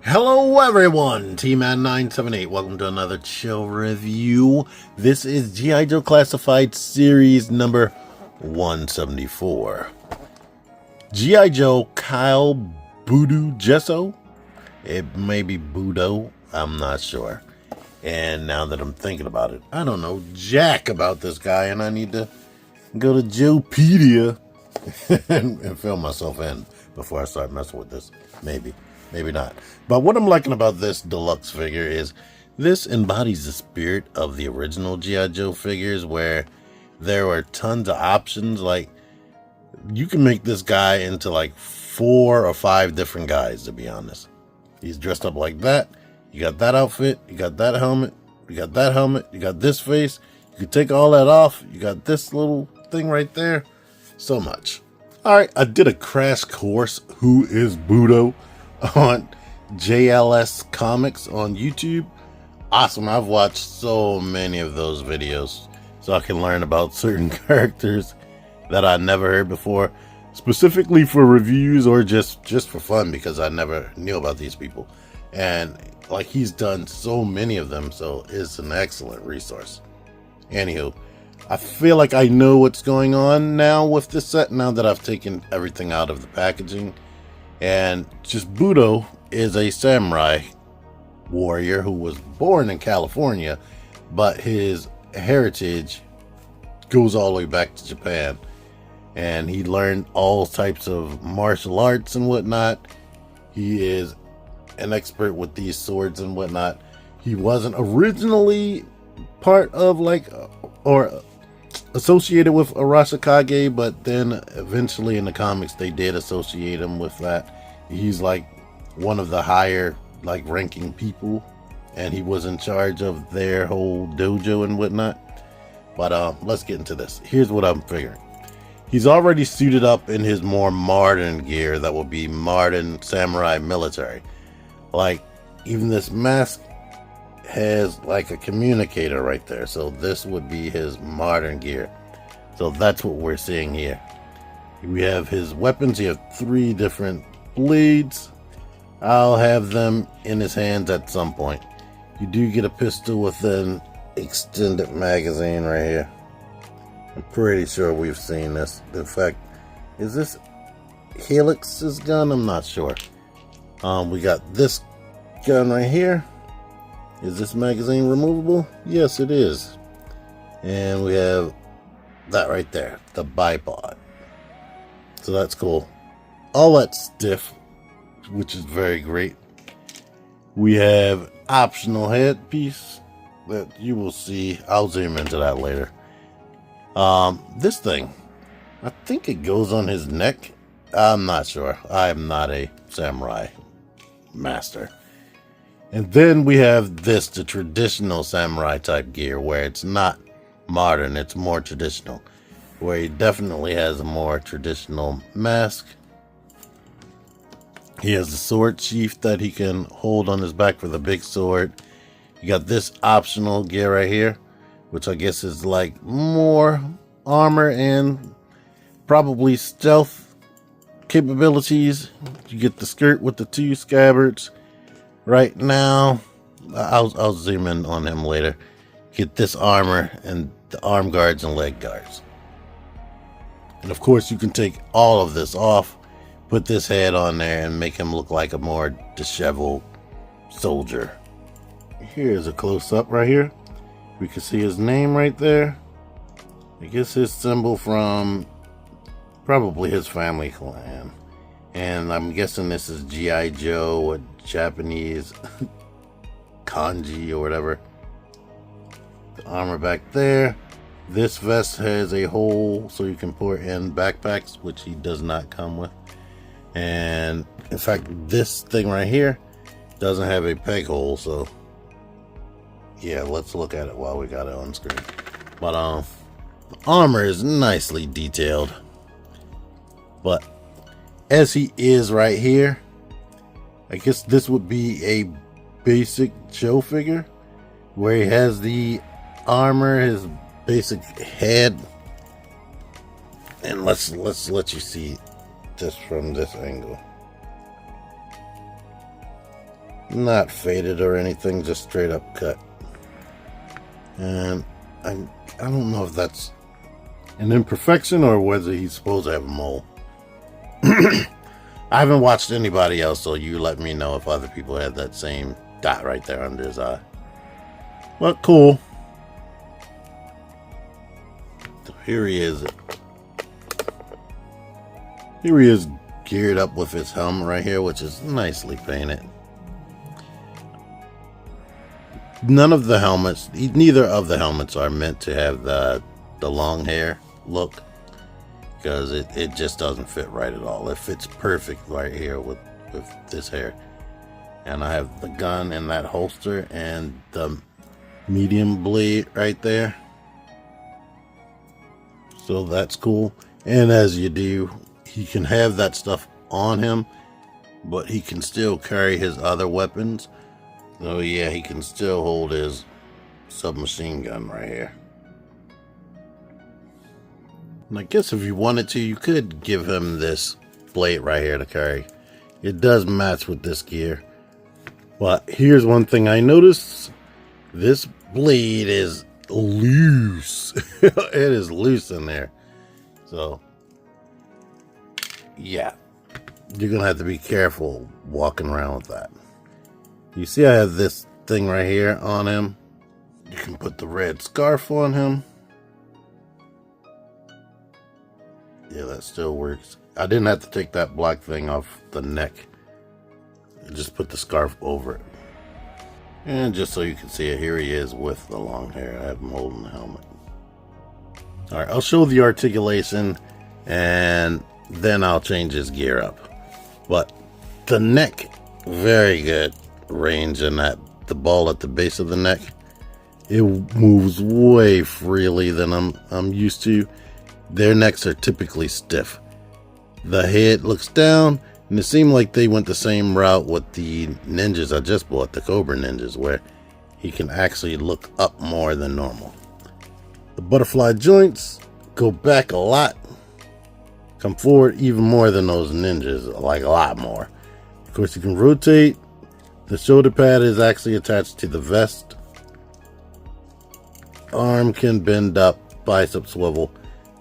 Hello everyone, T-Man978, welcome to another chill review. This is G.I. Joe Classified Series number 174. G.I. Joe Kyle BUDO Jesso? It may be BUDO, I'm not sure. And now that I'm thinking about it, I don't know jack about this guy, and I need to go to Joepedia and fill myself in before I start messing with this. Maybe not. But what I'm liking about this deluxe figure is this embodies the spirit of the original G.I. Joe figures, where there were tons of options. Like, you can make this guy into like 4 or 5 different guys, to be honest. He's dressed up like that. You got that outfit, you got that helmet, you got that helmet, you got this face. You can take all that off. You got this little thing right there. So much. All right, I did a crash course, Who is BUDO, on JLS Comics on YouTube. Awesome. I've watched so many of those videos so I can learn about certain characters that I never heard before, specifically for reviews or just for fun, because I never knew about these people. And like, he's done so many of them, so it's an excellent resource. Anywho, I feel like I know what's going on now with this set, now that I've taken everything out of the packaging. And just BUDO is a samurai warrior who was born in California, but his heritage goes all the way back to Japan. And he learned all types of martial arts and whatnot. He is an expert with these swords and whatnot. He wasn't originally part of or associated with Arashikage, but then eventually in the comics they did associate him with that. He's like one of the higher ranking people, and he was in charge of their whole dojo and whatnot. But let's get into this. Here's what I'm figuring. He's already suited up in his more modern gear that will be modern samurai military. Like, even this mask has like a communicator right there, so this would be his modern gear. So that's what we're seeing here. We have his weapons. He has 3 different blades. I'll have them in his hands at some point. You do get a pistol with an extended magazine right here. I'm pretty sure we've seen this. In fact, is this Helix's gun? I'm not sure. We got this gun right here. Is this magazine removable? Yes, it is. And we have that right there, the bipod. So that's cool. All that stiff, which is very great. We have optional headpiece that you will see. I'll zoom into that later. This thing, I think it goes on his neck. I'm not sure. I am not a samurai master. And then we have this, the traditional samurai type gear, where it's not modern, it's more traditional. Where he definitely has a more traditional mask. He has a sword sheath that he can hold on his back for the big sword. You got this optional gear right here, which I guess is like more armor and probably stealth capabilities. You get the skirt with the 2 scabbards. Right now, I'll zoom in on him later. Get this armor and the arm guards and leg guards. And of course, you can take all of this off, put this head on there, and make him look like a more disheveled soldier. Here's a close-up right here. We can see his name right there. I guess his symbol from probably his family clan. And I'm guessing this is G.I. Joe, or Japanese kanji or whatever. The armor back there. This vest has a hole so you can put in backpacks, which he does not come with. And in fact, this thing right here doesn't have a peg hole, so yeah, let's look at it while we got it on screen. But the armor is nicely detailed. But as he is right here, I guess this would be a basic Joe figure, where he has the armor, his basic head. And let's let you see this from this angle. Not faded or anything, just straight up cut. And I don't know if that's an imperfection or whether he's supposed to have a mole. I haven't watched anybody else, so you let me know if other people had that same dot right there under his eye. But cool. So here he is. Here he is geared up with his helmet right here, which is nicely painted. Neither of the helmets are meant to have the long hair look, because it just doesn't fit right at all. It fits perfect right here with this hair. And I have the gun in that holster and the medium blade right there. So that's cool. And as you do, he can have that stuff on him, but he can still carry his other weapons. So yeah, he can still hold his submachine gun right here. And I guess if you wanted to, you could give him this blade right here to carry. It does match with this gear. But here's one thing I noticed. This blade is loose. It is loose in there. So yeah, you're gonna have to be careful walking around with that. You see I have this thing right here on him. You can put the red scarf on him. Yeah, that still works. I didn't have to take that black thing off the neck. I just put the scarf over it. And just so you can see it, here he is with the long hair. I have him holding the helmet. Alright, I'll show the articulation and then I'll change his gear up. But the neck, very good range in that. The ball at the base of the neck, it moves way freely than I'm used to. Their necks are typically stiff. The head looks down, and it seemed like they went the same route with the ninjas I just bought, the Cobra ninjas, where he can actually look up more than normal. The butterfly joints go back a lot, come forward even more than those ninjas, like a lot more. Of course, you can rotate. The shoulder pad is actually attached to the vest. Arm can bend up, bicep swivel.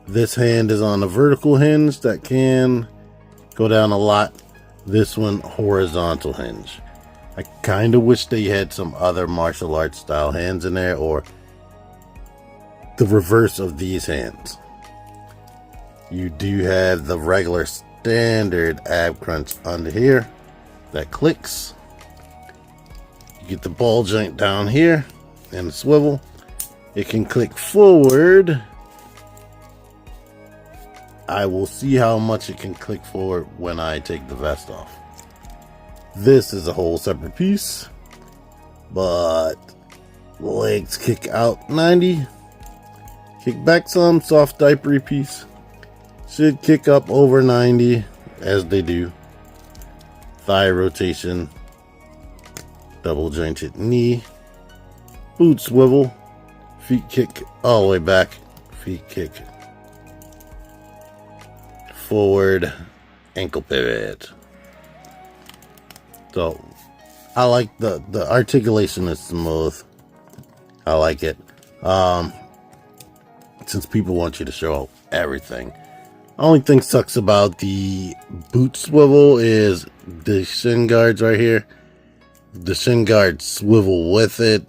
This hand is on a vertical hinge that can go down a lot. This one, horizontal hinge. I kind of wish they had some other martial arts style hands in there, or the reverse of these hands. You do have the regular standard ab crunch under here that clicks. You get the ball joint down here and the swivel. It can click forward. I will see how much it can click forward when I take the vest off. This is a whole separate piece, but legs kick out 90, kick back some, soft diapery piece. Should kick up over 90 as they do. Thigh rotation, double jointed knee, boot swivel, feet kick all the way back, feet kick forward, ankle pivot. So I like the articulation is smooth. I like it. Since people want you to show everything. Only thing sucks about the boot swivel is the shin guards right here. The shin guards swivel with it,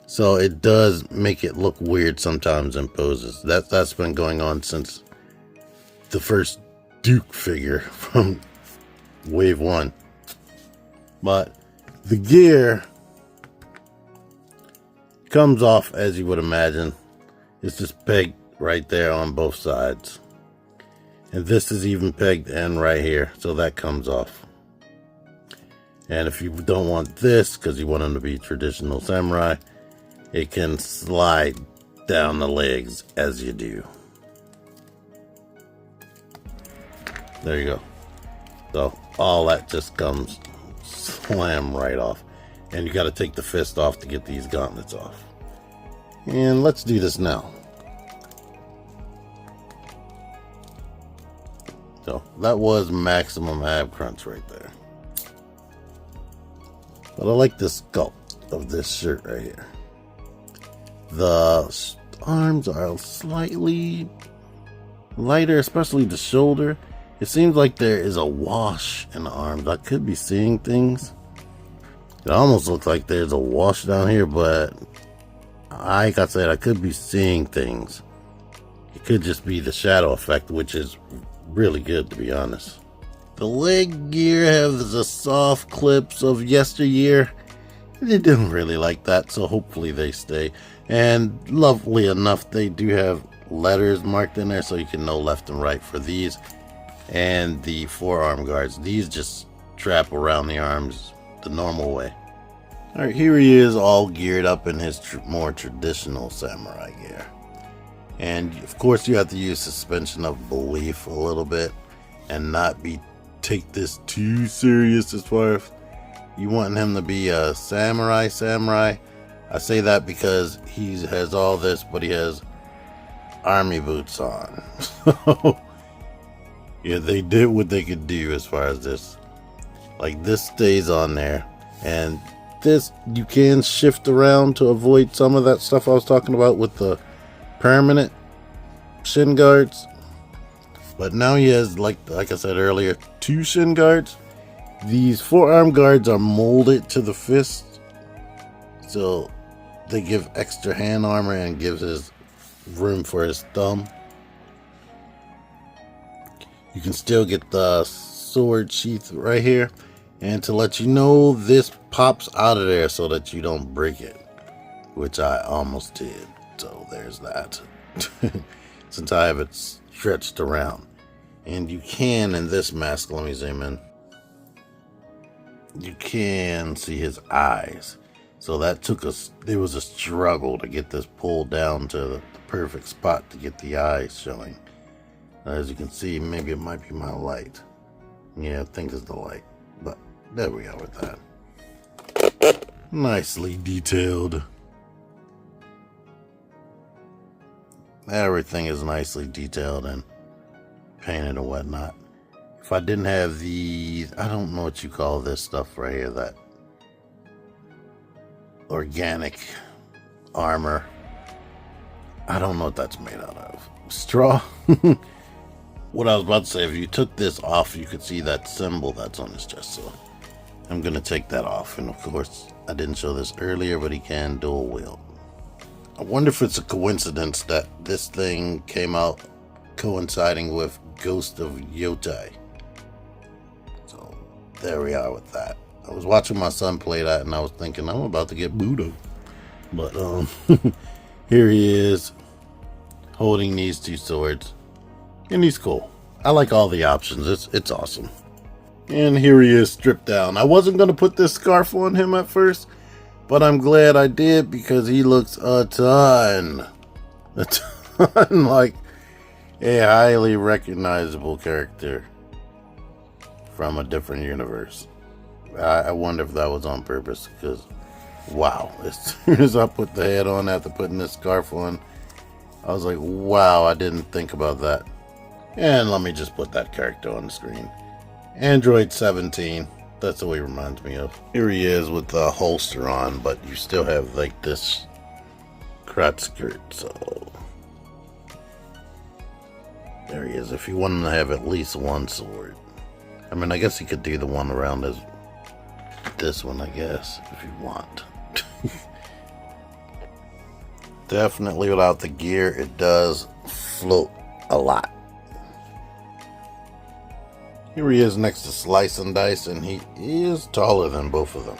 so it does make it look weird sometimes in poses. That's been going on since the first Duke figure from Wave 1. But the gear comes off as you would imagine. It's just pegged right there on both sides. And this is even pegged in right here, so that comes off. And if you don't want this, because you want them to be traditional samurai, it can slide down the legs as you do. There you go. So all that just comes slam right off. And you got to take the fist off to get these gauntlets off. And let's do this now. So that was maximum ab crunch right there. But I like the sculpt of this shirt right here. The arms are slightly lighter, especially the shoulder. It seems like there is a wash in the arms. I could be seeing things. It almost looks like there's a wash down here, but like I said, I could be seeing things. It could just be the shadow effect, which is really good, to be honest. The leg gear has the soft clips of yesteryear. They didn't really like that, so hopefully they stay. And lovely enough, they do have letters marked in there so you can know left and right for these. And the forearm guards, these just strap around the arms the normal way. Alright, here he is all geared up in his more traditional samurai gear. And of course you have to use suspension of belief a little bit and not take this too serious as far as you want him to be a samurai. I say that because he has all this, but he has army boots on. So yeah, they did what they could do as far as this. Like, this stays on there, and this you can shift around to avoid some of that stuff I was talking about with the permanent shin guards. But now he has, like I said earlier, 2 shin guards. These forearm guards are molded to the fist, so they give extra hand armor and gives his room for his thumb. You can still get the sword sheath right here, and to let you know, this pops out of there so that you don't break it, which I almost did. So there's that. Since I have it stretched around. And you can, in this mask, let me zoom in, you can see his eyes. So that there was a struggle to get this pulled down to the perfect spot to get the eyes showing. As you can see, maybe it might be my light. Yeah, I think it's the light. But there we are with that. Nicely detailed. Everything is nicely detailed and painted and whatnot. If I didn't have these, I don't know what you call this stuff right here, that organic armor. I don't know what that's made out of. Straw? What I was about to say, if you took this off, you could see that symbol that's on his chest. So I'm going to take that off. And of course, I didn't show this earlier, but he can dual wield. I wonder if it's a coincidence that this thing came out coinciding with Ghost of Yotai. So there we are with that. I was watching my son play that and I was thinking I'm about to get BUDO. But here he is holding these 2 swords. And he's cool. I like all the options. It's awesome. And here he is stripped down. I wasn't going to put this scarf on him at first, but I'm glad I did because he looks a ton like a highly recognizable character from a different universe. I wonder if that was on purpose because, wow, as soon as I put the head on after putting this scarf on, I was like, wow, I didn't think about that. And let me just put that character on the screen. Android 17. That's the way he reminds me of. Here he is with the holster on, but you still have like this crotch skirt. So there he is. If you want him to have at least 1 sword. I mean, I guess he could do the one around as this one, I guess, if you want. Definitely without the gear, it does float a lot. Here he is next to Slice and Dice, and he is taller than both of them.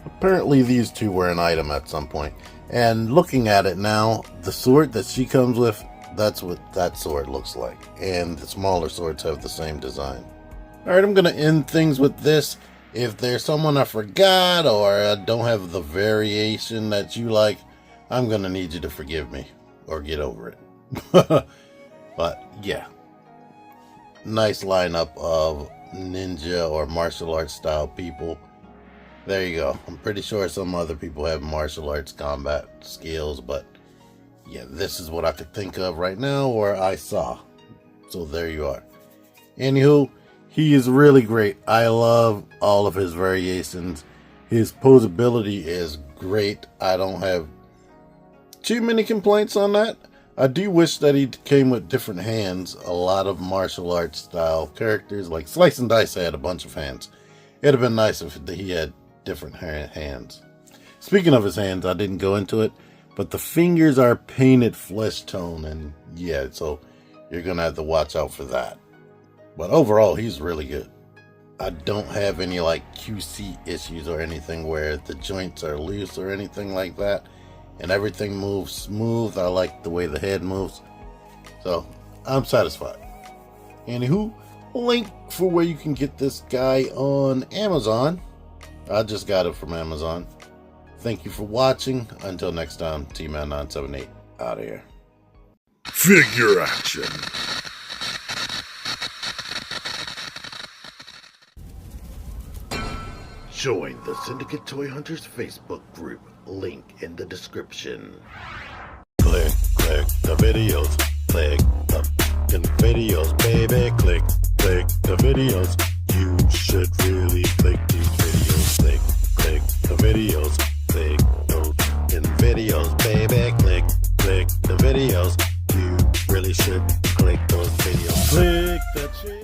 Apparently these 2 were an item at some point. And looking at it now, the sword that she comes with, that's what that sword looks like. And the smaller swords have the same design. Alright, I'm going to end things with this. If there's someone I forgot or I don't have the variation that you like, I'm going to need you to forgive me or get over it. But yeah. Nice lineup of ninja or martial arts style people. There you go. I'm pretty sure some other people have martial arts combat skills, but yeah, this is what I could think of right now or I saw. So there you are. Anywho, he is really great. I love all of his variations. His posability is great. I don't have too many complaints on that. I do wish that he came with different hands. A lot of martial arts style characters, like Slice and Dice, had a bunch of hands. It'd have been nice if he had different hands. Speaking of his hands, I didn't go into it, but the fingers are painted flesh tone, and yeah, so you're gonna have to watch out for that. But overall, he's really good. I don't have any like QC issues or anything where the joints are loose or anything like that, and everything moves smooth. I like the way the head moves, so I'm satisfied. Anywho, link for where you can get this guy on Amazon. I just got it from Amazon. Thank you for watching. Until next time, T-Man978 out of here. Figure action. Join the Syndicate Toy Hunters Facebook group. Link in the description. Click the videos. Click the videos, baby. Click the videos. You should really click these videos. Click the videos. Click those in videos, baby. Click the videos.